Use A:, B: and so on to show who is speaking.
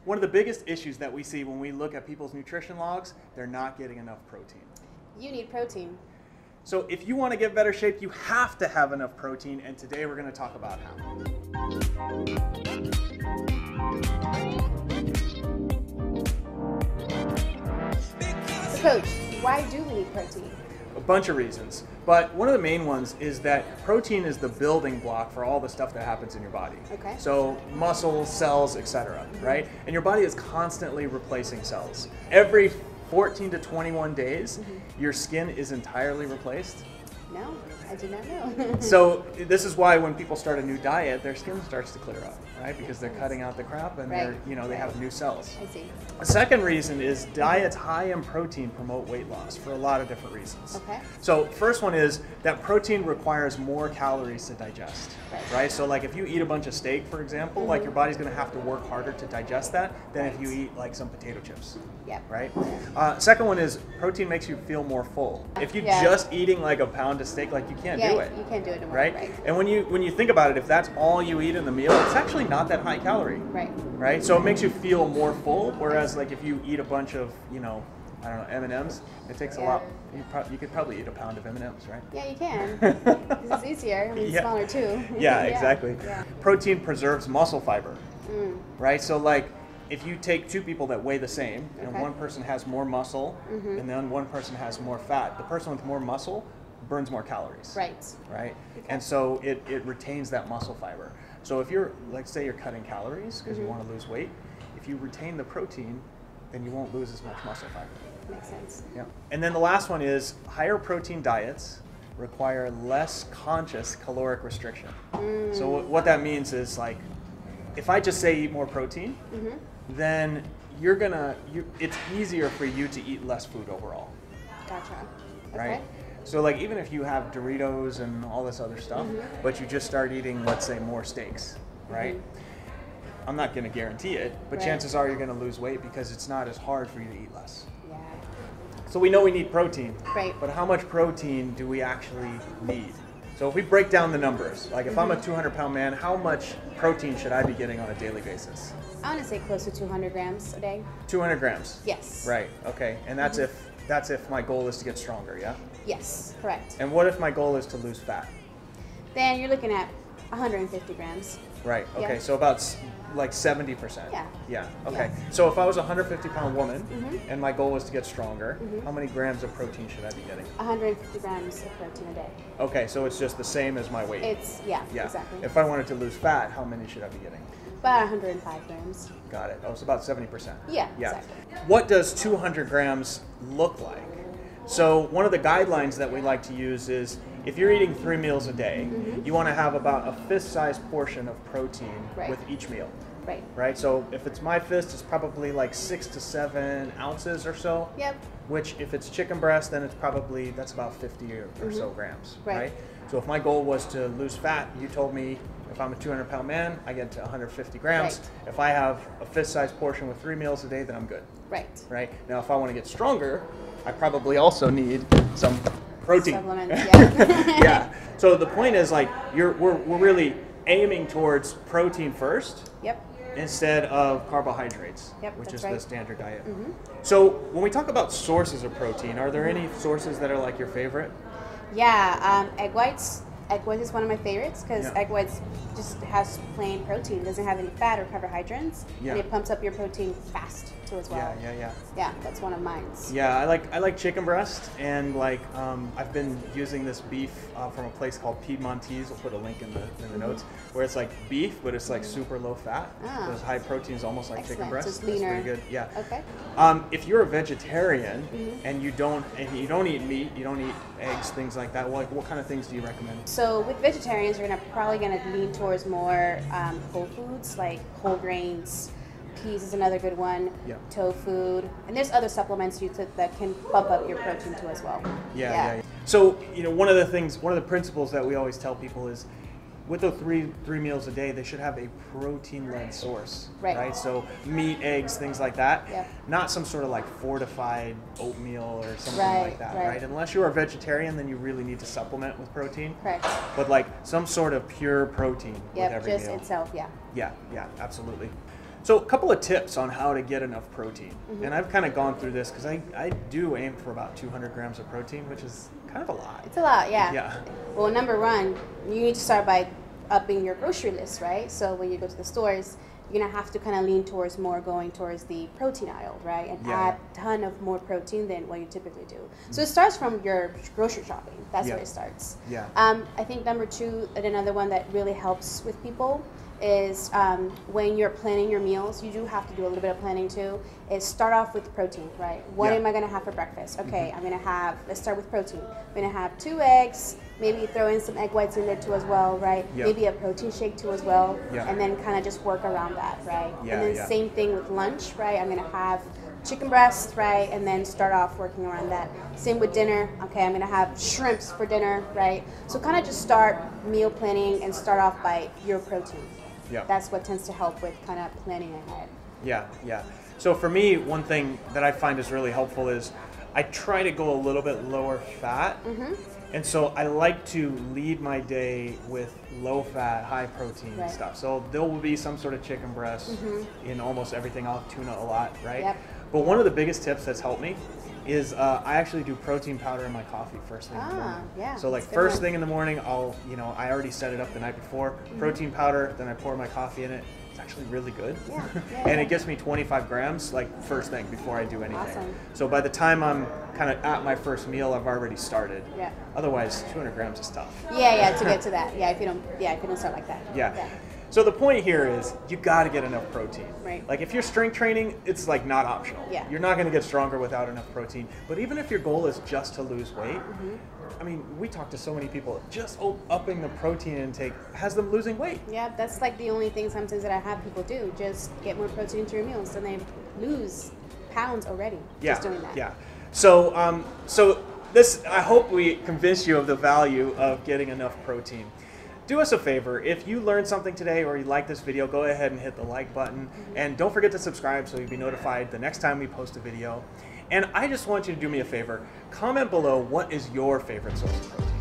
A: One of the biggest issues that we see when we look at people's nutrition logs, they're not getting enough protein.
B: You need protein.
A: So if you want to get better shape, you have to have enough protein, and today we're going to talk about how.
B: So Coach, why do we need protein?
A: A bunch of reasons, but one of the main ones is that protein is the building block for all the stuff that happens in your body.
B: Okay.
A: So muscles, cells, etc. Right? And your body is constantly replacing cells. Every 14 to 21 days, your skin is entirely replaced.
B: No, I did not know.
A: So this is why when people start a new diet, their skin starts to clear up, right? Because they're cutting out the crap and they're, they have new cells.
B: I see.
A: A second reason is diets high in protein promote weight loss for a lot of different reasons.
B: Okay.
A: So first one is that protein requires more calories to digest, right? So like if you eat a bunch of steak, for example, like your body's going to have to work harder to digest that than if you eat like some potato chips.
B: Yep.
A: Right? Second one is protein makes you feel more full. If you're just eating like a pound of steak, like you can't do it.
B: You can't do it anymore.
A: Right? And when you think about it, if that's all you eat in the meal, it's actually not that high calorie. Right? So it makes you feel more full, whereas like if you eat a bunch of, I don't know, M&Ms, it takes a lot. You could probably eat a pound of M&Ms, right?
B: Yeah, you can. Because it's easier. I mean, it's smaller too.
A: Yeah, exactly.
B: Yeah.
A: Protein preserves muscle fiber. Right? So like if you take two people that weigh the same, and one person has more muscle, and then one person has more fat, the person with more muscle burns more calories. Right? Okay. And so it retains that muscle fiber. So if you're, like say you're cutting calories because you want to lose weight, if you retain the protein, then you won't lose as much muscle fiber.
B: Makes sense.
A: Yeah. And then the last one is higher protein diets require less conscious caloric restriction. So what that means is like, if I just say eat more protein, then it's easier for you to eat less food overall.
B: Gotcha.
A: Right?
B: Okay.
A: So like even if you have Doritos and all this other stuff, but you just start eating, let's say, more steaks, right? I'm not going to guarantee it, but chances are you're going to lose weight because it's not as hard for you to eat less.
B: Yeah.
A: So we know we need protein,
B: Right.
A: but how much protein do we actually need? So if we break down the numbers, like if I'm a 200-pound man, how much protein should I be getting on a daily basis?
B: I want to say close to 200 grams a day.
A: 200 grams?
B: Yes.
A: Right, okay. And that's if my goal is to get stronger, yeah?
B: Yes, correct.
A: And what if my goal is to lose fat?
B: Then you're looking at 150 grams.
A: Right, okay,
B: Yeah.
A: so about like 70%.
B: Yeah.
A: Yeah, okay. So if I was a 150-pound woman and my goal was to get stronger, how many grams of protein should I be getting?
B: 150 grams of protein a day.
A: Okay, so it's just the same as my weight.
B: Yeah, exactly.
A: If I wanted to lose fat, how many should I be getting?
B: About 105 grams.
A: Got it. Oh, it's about 70%.
B: Yeah, exactly.
A: What does 200 grams look like? So one of the guidelines that we like to use is if you're eating 3 meals a day, you want to have about a fist-sized portion of protein with each meal. Right? So if it's my fist, it's probably like 6 to 7 ounces or so.
B: Yep.
A: Which if it's chicken breast, then that's about 50 or so grams. Right? So if my goal was to lose fat, you told me if I'm a 200-pound man, I get to 150 grams. If I have a fist-sized portion with 3 meals a day, then I'm good. Right? Now if I want to get stronger, I probably also need some protein.
B: Supplements, yeah.
A: Yeah. So the point is like we're really aiming towards protein first.
B: Yep.
A: Instead of carbohydrates, which is the standard diet. So when we talk about sources of protein, are there any sources that are like your favorite?
B: Yeah, egg whites. Egg whites is one of my favorites because egg whites just has plain protein. It doesn't have any fat or carbohydrates, and it pumps up your protein fast too as well. Yeah, that's one of mine.
A: Yeah, I like chicken breast, and like I've been using this beef from a place called Piedmontese. We'll put a link in the notes, where it's like beef, but it's like super low fat. So it's high protein, is almost like chicken breast.
B: So it's leaner.
A: That's pretty good. Yeah.
B: Okay.
A: If you're a vegetarian and you don't eat meat, you don't eat eggs, things like that, what kind of things do you recommend?
B: So with vegetarians, you're probably gonna lean towards more whole foods like whole grains. Peas is another good one. Tofu, and there's other supplements that can bump up your protein too as well.
A: Yeah. So one of the principles that we always tell people is, with the three meals a day, they should have a protein-led source, right? So meat, eggs, things like that. Not some sort of like fortified oatmeal or something like that, right? Unless you're a vegetarian, then you really need to supplement with protein. But like some sort of pure protein with every meal.
B: Just itself,
A: Yeah, absolutely. So a couple of tips on how to get enough protein. And I've kind of gone through this because I do aim for about 200 grams of protein, which is kind of a lot.
B: It's a lot, yeah.
A: Yeah.
B: Well, number one, you need to start by upping your grocery list, right? So when you go to the stores, you're gonna have to kind of lean towards more going towards the protein aisle, right? And add a ton of more protein than what you typically do. So it starts from your grocery shopping. That's where it starts.
A: Yeah.
B: I think number two, and another one that really helps with people is when you're planning your meals, you do have to do a little bit of planning too, is start off with protein, right? What am I gonna have for breakfast? Okay, I'm gonna have, let's start with protein. I'm gonna have 2 eggs, maybe throw in some egg whites in there too as well, right? Maybe a protein shake too as well, and then kind of just work around that, right? And then same thing with lunch, right? I'm gonna have chicken breast, right? And then start off working around that. Same with dinner. Okay, I'm gonna have shrimps for dinner, right? So kind of just start meal planning and start off by your protein.
A: Yeah.
B: That's what tends to help with kind of planning ahead.
A: Yeah, yeah. So for me, one thing that I find is really helpful is I try to go a little bit lower fat. And so I like to lead my day with low fat, high protein stuff. So there will be some sort of chicken breast in almost everything. I'll have tuna a lot, right? But one of the biggest tips that's helped me is I actually do protein powder in my coffee first thing in the morning. So like first thing in the morning, I'll, I already set it up the night before. Protein powder, then I pour my coffee in it. It's actually really good. And it gets me 25 grams like first thing before I do anything. So by the time I'm kind of at my first meal, I've already started. Otherwise, 200 grams is tough.
B: To get to that. If you don't start like that.
A: So the point here is you got to get enough protein.
B: Right.
A: Like if you're strength training, it's like not optional. You're not going to get stronger without enough protein. But even if your goal is just to lose weight, I mean, we talk to so many people, just upping the protein intake has them losing weight. Yeah,
B: that's like the only thing sometimes that I have people do. Just get more protein into your meals and they lose pounds already just doing that.
A: So, this, I hope we convinced you of the value of getting enough protein. Do us a favor, if you learned something today or you like this video, go ahead and hit the like button. And don't forget to subscribe so you'll be notified the next time we post a video. And I just want you to do me a favor, comment below what is your favorite source of protein.